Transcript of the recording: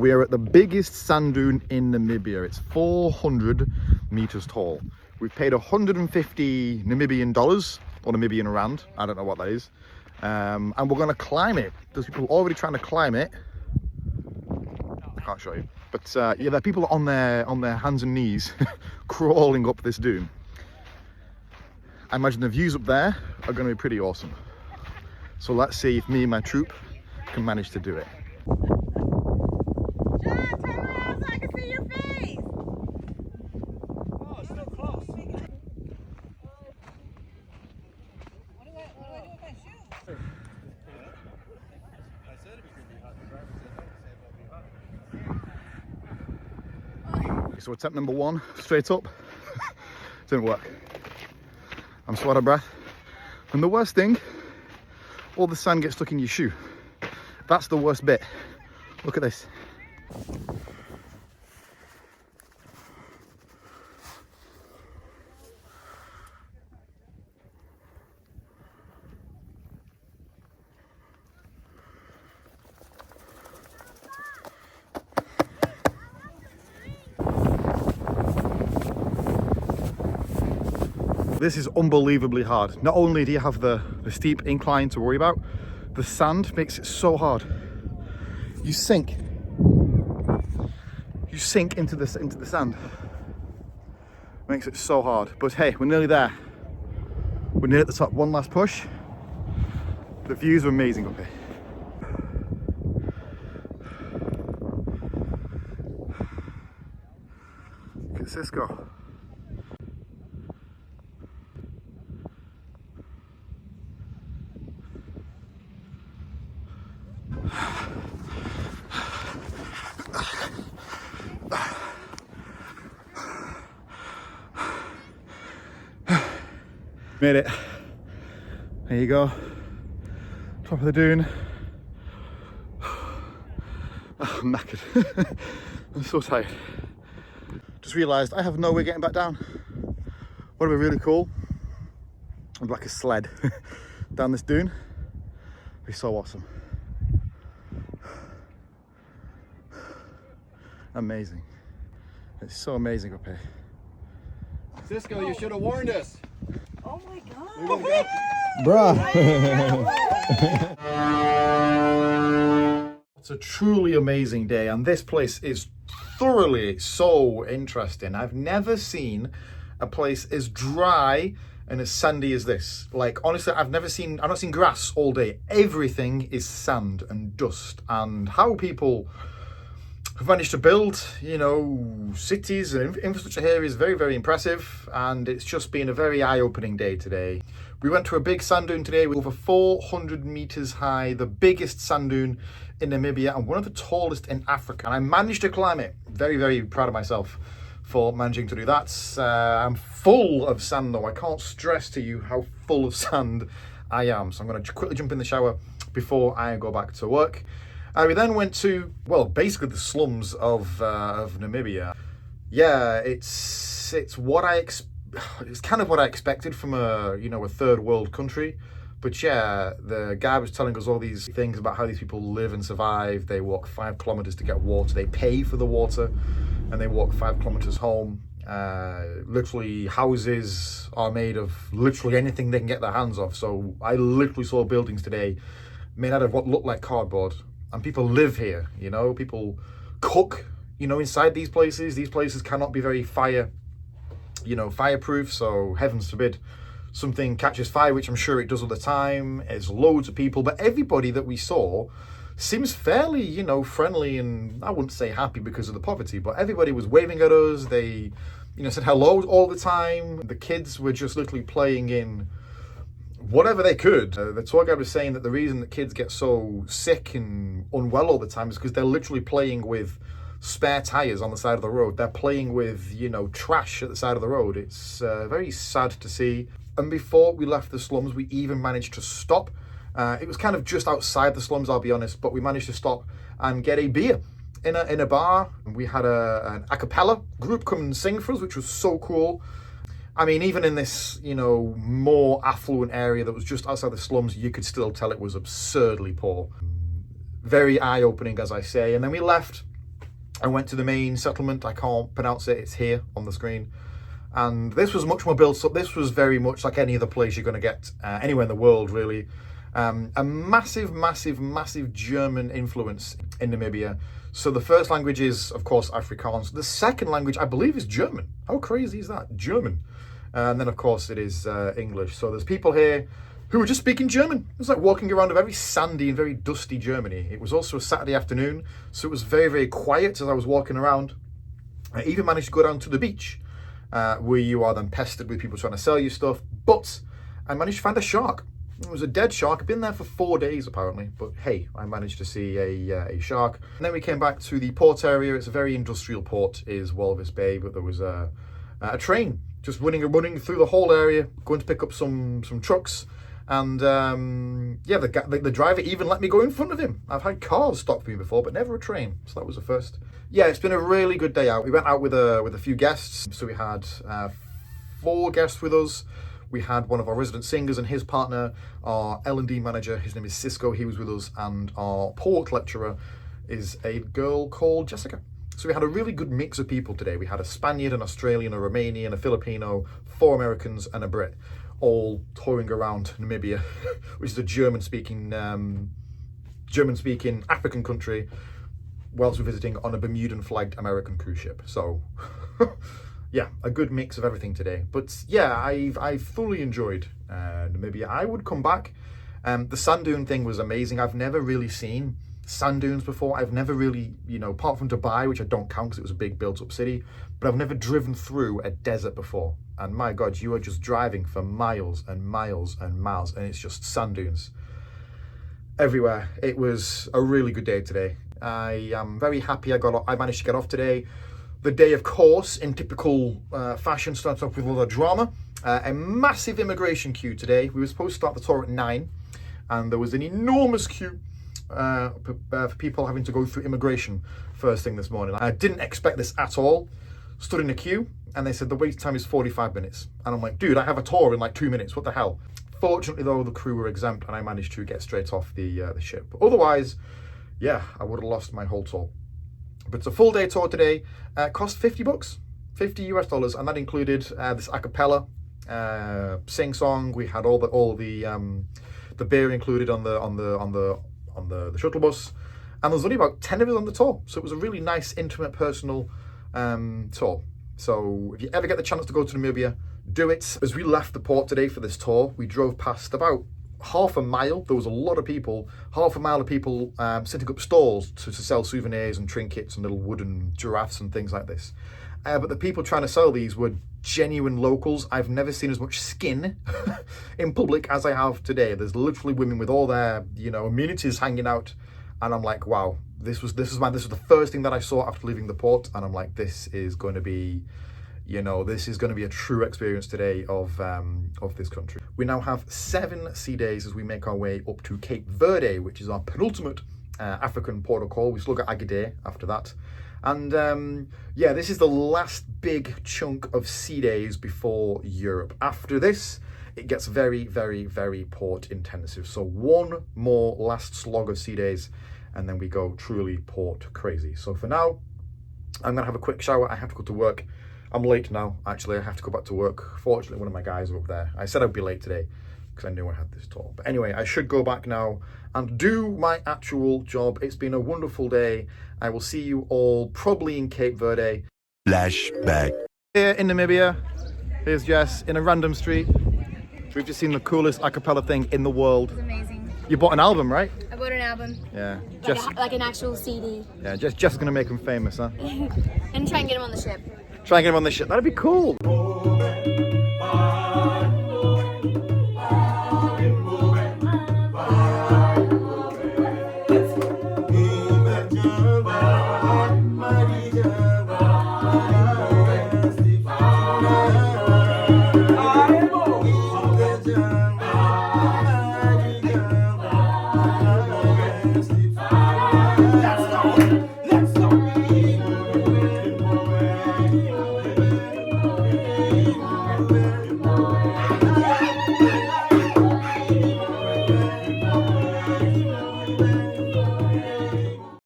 We are at the biggest sand dune in Namibia. It's 400 meters tall. We've paid 150 Namibian dollars or Namibian rand. I don't know what that is. And we're going to climb it. There's people already trying to climb it. I can't show you. But yeah, there are people on their hands and knees crawling up this dune. I imagine the views up there are going to be pretty awesome. So let's see if me and my troop can manage to do it. So attempt number one, straight up, didn't work. I'm so out of breath. And the worst thing, all the sand gets stuck in your shoe. That's the worst bit. Look at this. This is unbelievably hard. Not only do you have the steep incline to worry about, the sand makes it so hard. You sink into the sand. Makes it so hard. But hey, we're nearly there. We're nearly at the top. One last push. The views are amazing up here. Look at Cisco. Made it. There you go. Top of the dune. Oh, I'm knackered. I'm so tired. Just realised I have no way getting back down. What would be really cool? I'd like a sled down this dune. It'd be so awesome. Amazing. It's so amazing up here. Cisco, you should have warned us. Oh my god. Bruh. It's a truly amazing day, and this place is thoroughly so interesting. I've never seen a place as dry and as sandy as this. Like, honestly, I've not seen grass all day. Everything is sand and dust, and how people have managed to build, you know, cities and infrastructure here is very, very impressive, and it's just been a very eye-opening day today. We went to a big sand dune today, over 400 meters high, the biggest sand dune in Namibia and one of the tallest in Africa. And I managed to climb it. Very, very proud of myself for managing to do that. I'm full of sand though. I can't stress to you how full of sand I am. So I'm going to quickly jump in the shower before I go back to work. We then went to, well, basically the slums of Namibia. Yeah, it's kind of what I expected from a third world country. But yeah, the guy was telling us all these things about how these people live and survive. They walk 5 kilometers to get water. They pay for the water, and they walk 5 kilometers home. Literally, houses are made of literally anything they can get their hands off. So I literally saw buildings today made out of what looked like cardboard. And people live here, you know, people cook, you know, inside these places. These places cannot be very fireproof, so heavens forbid something catches fire, which I'm sure it does all the time. There's loads of people, but everybody that we saw seems fairly, you know, friendly, and I wouldn't say happy because of the poverty, but everybody was waving at us. They, you know, said hello all the time. The kids were just literally playing in whatever they could. The tour guide was saying that the reason that kids get so sick and unwell all the time is because they're literally playing with spare tires on the side of the road. They're playing with, you know, trash at the side of the road. It's very sad to see. And before we left the slums, we even managed to stop. It was kind of just outside the slums, I'll be honest, but we managed to stop and get a beer in a bar. We had an a cappella group come and sing for us, which was so cool. I mean, even in this, you know, more affluent area that was just outside the slums, you could still tell it was absurdly poor. Very eye-opening, as I say. And then we left I went to the main settlement. I can't pronounce it. It's here on the screen. And this was much more built up. This was very much like any other place you're going to get anywhere in the world, really. A massive, massive, massive German influence in Namibia. So the first language is, of course, Afrikaans. The second language, I believe, is German. How crazy is that? German. And then, of course, it is English. So there's people here who were just speaking German. It was like walking around a very sandy and very dusty Germany. It was also a Saturday afternoon, so it was very, very quiet as I was walking around. I even managed to go down to the beach, where you are then pestered with people trying to sell you stuff. But I managed to find a shark. It was a dead shark. I've been there for 4 days apparently, but hey, I managed to see a shark. And then we came back to the port area. It's a very industrial port, is Walvis Bay, but there was a train just running through the whole area, going to pick up some trucks. And yeah, the driver even let me go in front of him. I've had cars stop for me before, but never a train. So that was a first. Yeah, it's been a really good day out. We went out with a few guests. So we had 4 guests with us. We had one of our resident singers and his partner, our L&D manager. His name is Cisco. He was with us. And our port lecturer is a girl called Jessica. So we had a really good mix of people today. We had a Spaniard, an Australian, a Romanian, a Filipino, 4 Americans, and a Brit, all touring around Namibia, which is a German-speaking African country, whilst we're visiting on a Bermudan-flagged American cruise ship. So, yeah, a good mix of everything today. But yeah, I've thoroughly enjoyed Namibia. I would come back. The sand dune thing was amazing. I've never really seen sand dunes before. I've never really, apart from Dubai, which I don't count because it was a big built-up city, but I've never driven through a desert before. And my God, you are just driving for miles and miles and miles, and it's just sand dunes everywhere. It was a really good day today. I am very happy I managed to get off today. The day, of course, in typical fashion, starts off with a lot of drama. A massive immigration queue today. We were supposed to start the tour at 9, and there was an enormous queue for people having to go through immigration first thing this morning. I didn't expect this at all. Stood in a queue, and they said the wait time is 45 minutes. And I'm like, dude, I have a tour in like 2 minutes. What the hell? Fortunately, though, the crew were exempt, and I managed to get straight off the ship. But otherwise, yeah, I would have lost my whole tour. But it's a full day tour today. Cost $50, $50 US, and that included this a cappella sing song. We had all the beer included on the shuttle bus, and there's only about 10 of us on the tour, so it was a really nice, intimate, personal tour. So if you ever get the chance to go to Namibia, do it. As we left the port today for this tour, we drove past about half a mile. There was a lot of people, half a mile of people setting up stalls to sell souvenirs and trinkets and little wooden giraffes and things like this. But the people trying to sell these were genuine locals. I've never seen as much skin in public as I have today. There's literally women with all their, amenities hanging out, and I'm like, wow, this was the first thing that I saw after leaving the port, and I'm like, this is going to be, this is going to be a true experience today of this country. We now have 7 sea days as we make our way up to Cape Verde, which is our penultimate African port of call. We still got Agadir after that. And yeah, this is the last big chunk of sea days before Europe. After this, it gets very, very, very port intensive. So one more last slog of sea days, and then we go truly port crazy. So for now, I'm gonna have a quick shower. I have to go to work. I'm late now, actually. I have to go back to work. Fortunately, one of my guys are up there. I said I'd be late today because I knew I had this tour. But anyway, I should go back now and do my actual job. It's been a wonderful day. I will see you all probably in Cape Verde. Flashback. Here in Namibia, here's Jess in a random street. We've just seen the coolest a cappella thing in the world. It's amazing. You bought an album, right? I bought an album. Yeah. Like an actual CD. Yeah, Jess is gonna make him famous, huh? And try and get him on the ship. Try and get him on the ship. That'd be cool. Let's go.